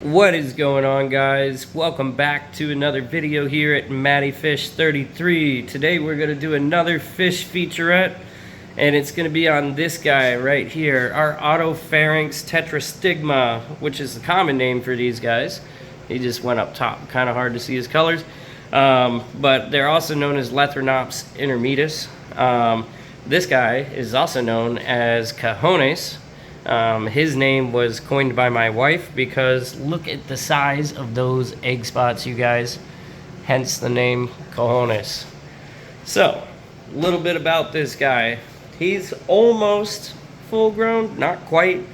What is going on, guys? Welcome back to another video here at Matty Fish 33. Today we're going to do another fish featurette, and it's going to be on this guy right here, our Otopharynx Tetrastigma, which is the common name for these guys. He just went up top, kind of hard to see his colors, but they're also known as Lethrinops intermedius. This guy is also known as Cojones. His name was coined by my wife because look at the size of those egg spots, you guys. Hence the name Cojones. So, a little bit about this guy. He's almost full grown, not quite.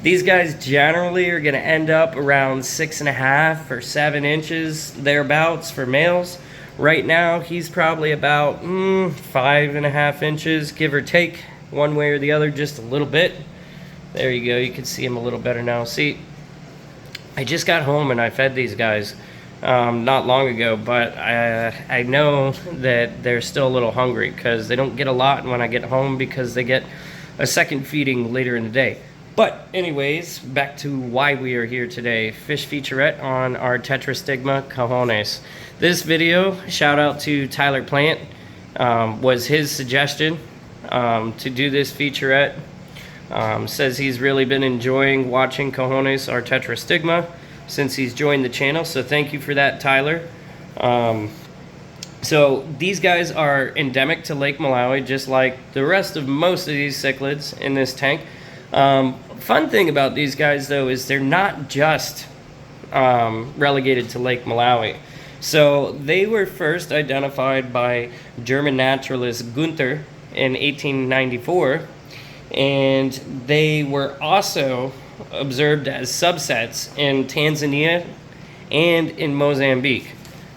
These guys generally are going to end up around 6.5 or 7 inches thereabouts for males. Right now, he's probably about 5.5 inches, give or take. One way or the other, just a little bit. There you go, you can see him a little better now. See, I just got home and I fed these guys not long ago, but I know that they're still a little hungry because they don't get a lot when I get home because they get a second feeding later in the day. But anyways, back to why we are here today. Fish featurette on our Tetrastigma Cojones. This video, shout out to Tyler Plant, was his suggestion to do this featurette. Says he's really been enjoying watching Cojones, our Tetrastigma, since he's joined the channel, so thank you for that, Tyler. So these guys are endemic to Lake Malawi, just like the rest of most of these cichlids in this tank. Fun thing about these guys, though, is they're not just relegated to Lake Malawi. So they were first identified by German naturalist Gunther in 1894, and they were also observed as subsets in Tanzania and in Mozambique.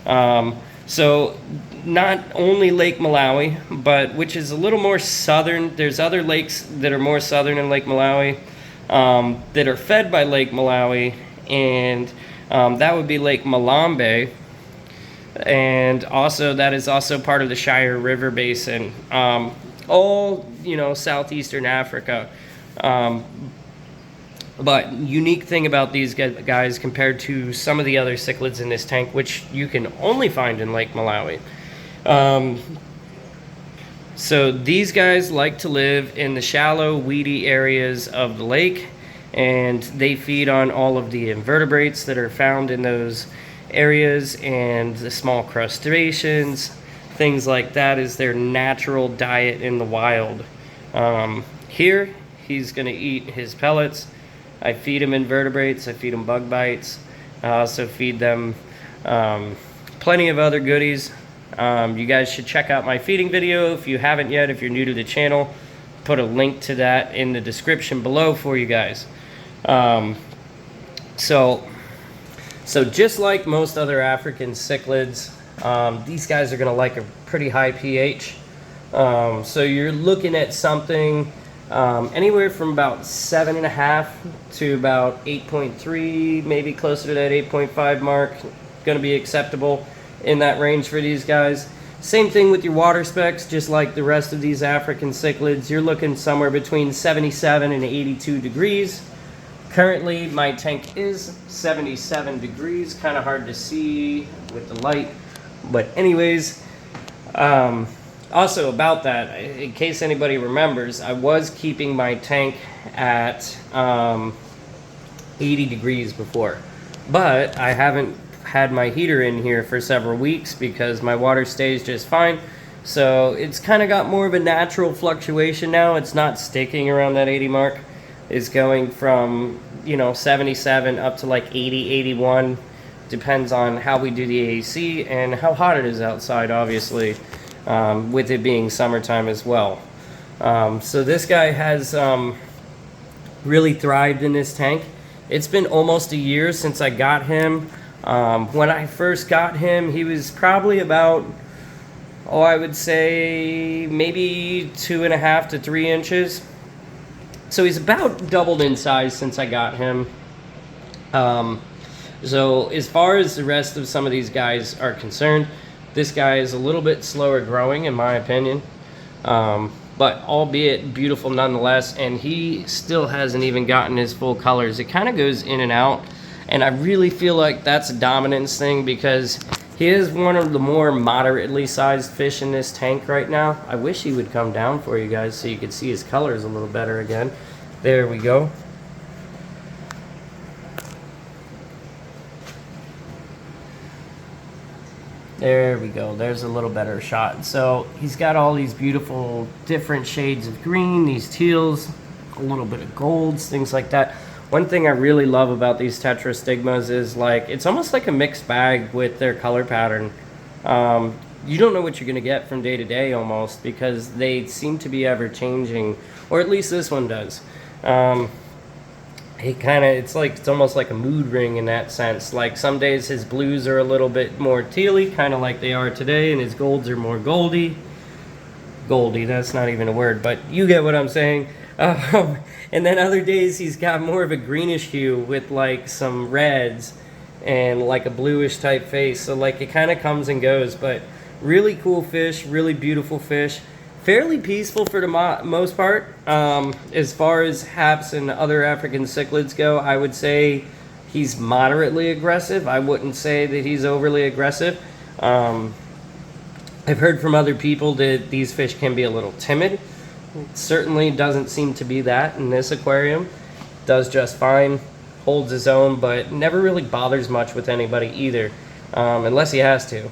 So not only Lake Malawi, but which is a little more southern. There's other lakes that are more southern than Lake Malawi that are fed by Lake Malawi, and that would be Lake Malambe. And also that is also part of the Shire River Basin, all southeastern Africa. But unique thing about these guys compared to some of the other cichlids in this tank, which you can only find in Lake Malawi. So these guys like to live in the shallow, weedy areas of the lake, and they feed on all of the invertebrates that are found in those areas, and the small crustaceans, things like that is their natural diet in the wild. Here, he's going to eat his pellets. I feed him invertebrates, I feed him bug bites, I also feed them plenty of other goodies. You guys should check out my feeding video if you haven't yet. If you're new to the channel, put a link to that in the description below for you guys. So just like most other African cichlids, these guys are going to like a pretty high pH. So you're looking at something anywhere from about 7.5 to about 8.3, maybe closer to that 8.5 mark. Going to be acceptable in that range for these guys. Same thing with your water specs, just like the rest of these African cichlids. You're looking somewhere between 77 and 82 degrees. Currently, my tank is 77 degrees. Kind of hard to see with the light. But anyways, also about that, in case anybody remembers, I was keeping my tank at 80 degrees before. But I haven't had my heater in here for several weeks because my water stays just fine. So it's kind of got more of a natural fluctuation now. It's not sticking around that 80 mark. It's going from 77 up to like 80, 81. Depends on how we do the AC and how hot it is outside, obviously, with it being summertime as well. So this guy has really thrived in this tank. It's been almost a year since I got him. When I first got him, he was probably about, I would say maybe 2.5 to 3 inches. So he's about doubled in size since I got him. So as far as the rest of some of these guys are concerned, this guy is a little bit slower growing in my opinion. but albeit beautiful nonetheless. And he still hasn't even gotten his full colors. It kind of goes in and out, and I really feel like that's a dominance thing, because he is one of the more moderately sized fish in this tank right now. I wish he would come down for you guys so you could see his colors a little better again. There we go. There we go. There's a little better shot. So he's got all these beautiful different shades of green, these teals, a little bit of golds, things like that. One thing I really love about these Tetrastigmas is, like, it's almost like a mixed bag with their color pattern. You don't know what you're going to get from day to day almost, because they seem to be ever changing, or at least this one does. It's almost like a mood ring in that sense. Like, some days his blues are a little bit more tealy, kind of like they are today, and his golds are more goldy. Goldy, that's not even a word, but you get what I'm saying. And then other days he's got more of a greenish hue with like some reds and like a bluish type face. So like it kind of comes and goes, but really cool fish, really beautiful fish. Fairly peaceful for the most part. As far as haps and other African cichlids go, I would say he's moderately aggressive. I wouldn't say that he's overly aggressive. I've heard from other people that these fish can be a little timid. It certainly doesn't seem to be that in this aquarium. Does just fine, holds his own, but never really bothers much with anybody either, unless he has to.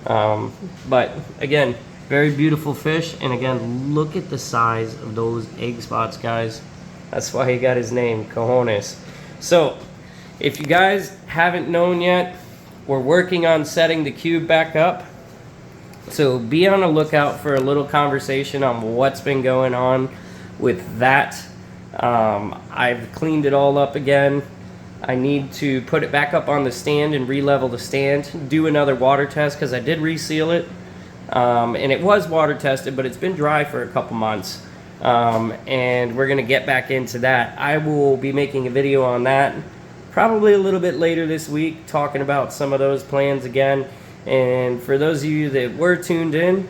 But again, very beautiful fish. And again, look at the size of those egg spots, guys. That's why he got his name, Cojones. So if you guys haven't known yet, we're working on setting the cube back up. So be on the lookout for a little conversation on what's been going on with that. I've cleaned it all up again. I need to put it back up on the stand and re-level the stand. Do another water test, because I did reseal it. And it was water tested, but it's been dry for a couple months. And we're going to get back into that. I will be making a video on that probably a little bit later this week, talking about some of those plans again. And for those of you that were tuned in,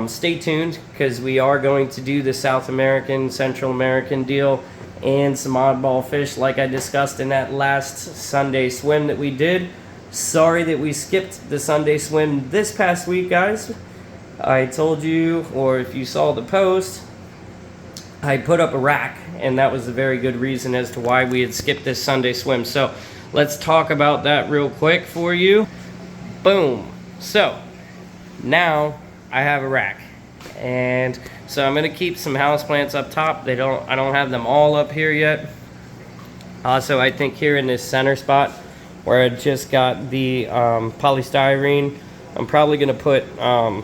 stay tuned, because we are going to do the South American, Central American deal and some oddball fish like I discussed in that last Sunday swim that we did. Sorry that we skipped the Sunday swim this past week, guys. I told you, or if you saw the post, I put up a rack, and that was a very good reason as to why we had skipped this Sunday swim. So let's talk about that real quick for you. Boom. So now I have a rack, and so I'm gonna keep some houseplants up top. I don't have them all up here yet. Also, I think here in this center spot where I just got the polystyrene, I'm probably gonna put a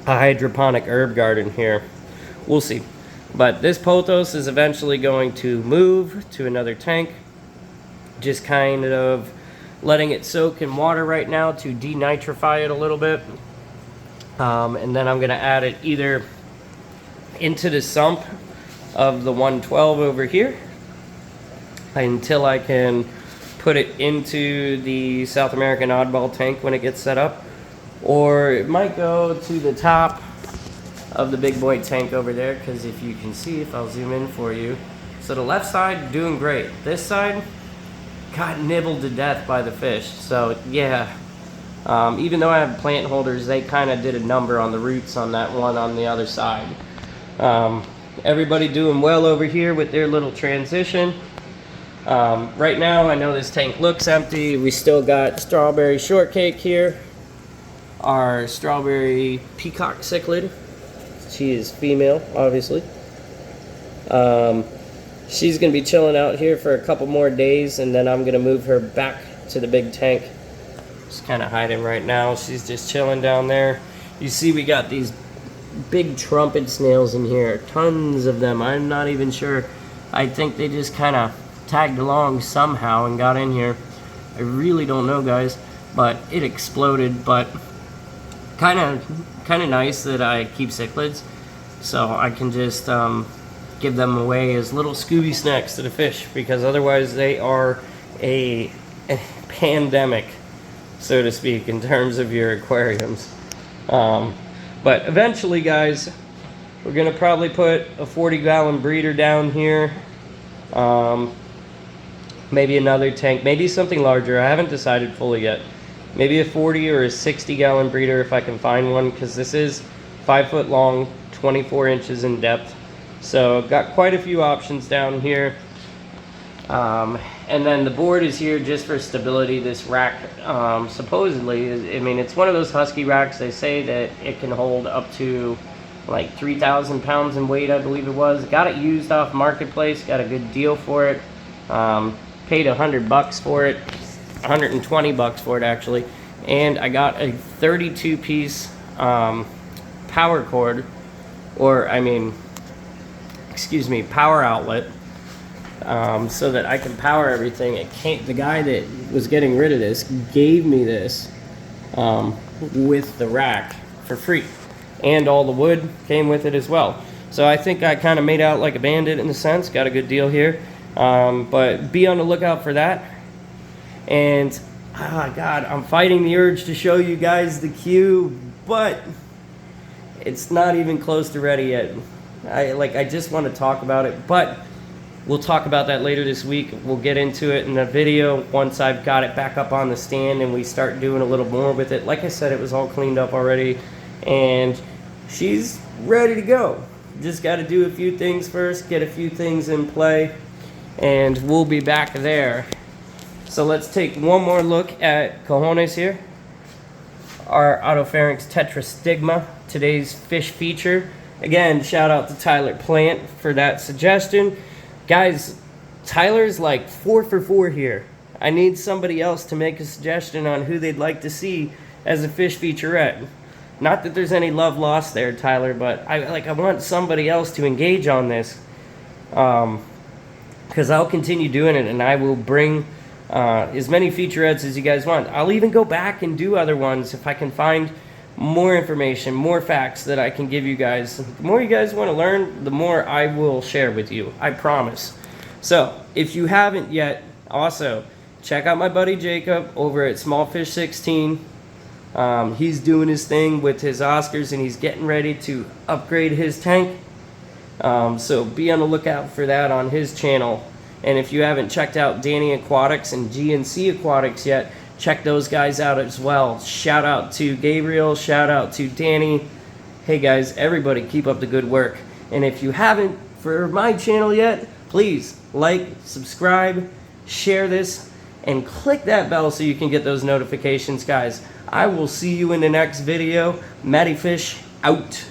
hydroponic herb garden here. We'll see. But this pothos is eventually going to move to another tank. Just kind of letting it soak in water right now to denitrify it a little bit. And then I'm going to add it either into the sump of the 112 over here until I can put it into the South American oddball tank when it gets set up, or it might go to the top of the big boy tank over there, because if you can see, if I'll zoom in for you, so the left side doing great, this side got nibbled to death by the fish. So yeah, even though I have plant holders, they kind of did a number on the roots on that one on the other side. Everybody doing well over here with their little transition. Right now, I know this tank looks empty. We still got strawberry shortcake here, our strawberry peacock cichlid. She is female, obviously. She's going to be chilling out here for a couple more days, and then I'm going to move her back to the big tank. She's kind of hiding right now. She's just chilling down there. You see we got these big trumpet snails in here. Tons of them. I'm not even sure. I think they just kind of tagged along somehow and got in here. I really don't know, guys, but it exploded. But kind of nice that I keep cichlids, so I can just give them away as little Scooby snacks to the fish, because otherwise they are a pandemic, so to speak, in terms of your aquariums. But eventually, guys, We're gonna probably put a 40-gallon breeder down here. Maybe another tank, maybe something larger. I haven't decided fully yet. Maybe a 40 or a 60-gallon breeder if I can find one, because this is 5 foot long, 24 inches in depth. So got quite a few options down here. And then the board is here just for stability. This rack, supposedly, I mean, it's one of those Husky racks. They say that it can hold up to like 3,000 pounds in weight, I believe it was. Got it used off Marketplace, got a good deal for it. Paid $100 for it, 120 bucks for it actually. And I got a 32 piece power cord, or I mean, excuse me, power outlet. So that I can power everything. The guy that was getting rid of this gave me this with the rack for free, and all the wood came with it as well. So I think I kind of made out like a bandit in a sense. Got a good deal here, but be on the lookout for that. And oh God, I'm fighting the urge to show you guys the queue, but it's not even close to ready yet. I just want to talk about it, but we'll talk about that later this week. We'll get into it in the video once I've got it back up on the stand and we start doing a little more with it. Like I said, it was all cleaned up already and she's ready to go. Just got to do a few things first, get a few things in play, and we'll be back there. So let's take one more look at Cojones here. Our Otopharynx Tetrastigma, today's fish feature. Again, shout out to Tyler Plant for that suggestion. Guys, Tyler's like 4 for 4 here. I need somebody else to make a suggestion on who they'd like to see as a fish featurette. Not that there's any love lost there, Tyler, but I want somebody else to engage on this. Because I'll continue doing it, and I will bring as many featurettes as you guys want. I'll even go back and do other ones if I can find more information, more facts that I can give you guys. The more you guys want to learn, the more I will share with you. I promise. So, if you haven't yet, also, check out my buddy Jacob over at Smallfish 16. He's doing his thing with his Oscars, and he's getting ready to upgrade his tank. So, be on the lookout for that on his channel. And if you haven't checked out Danny Aquatics and GNC Aquatics yet, check those guys out as well. Shout out to Gabriel, shout out to Danny. Hey guys, everybody keep up the good work. And if you haven't for my channel yet, please like, subscribe, share this, and click that bell so you can get those notifications, guys. I will see you in the next video. Matty Fish out.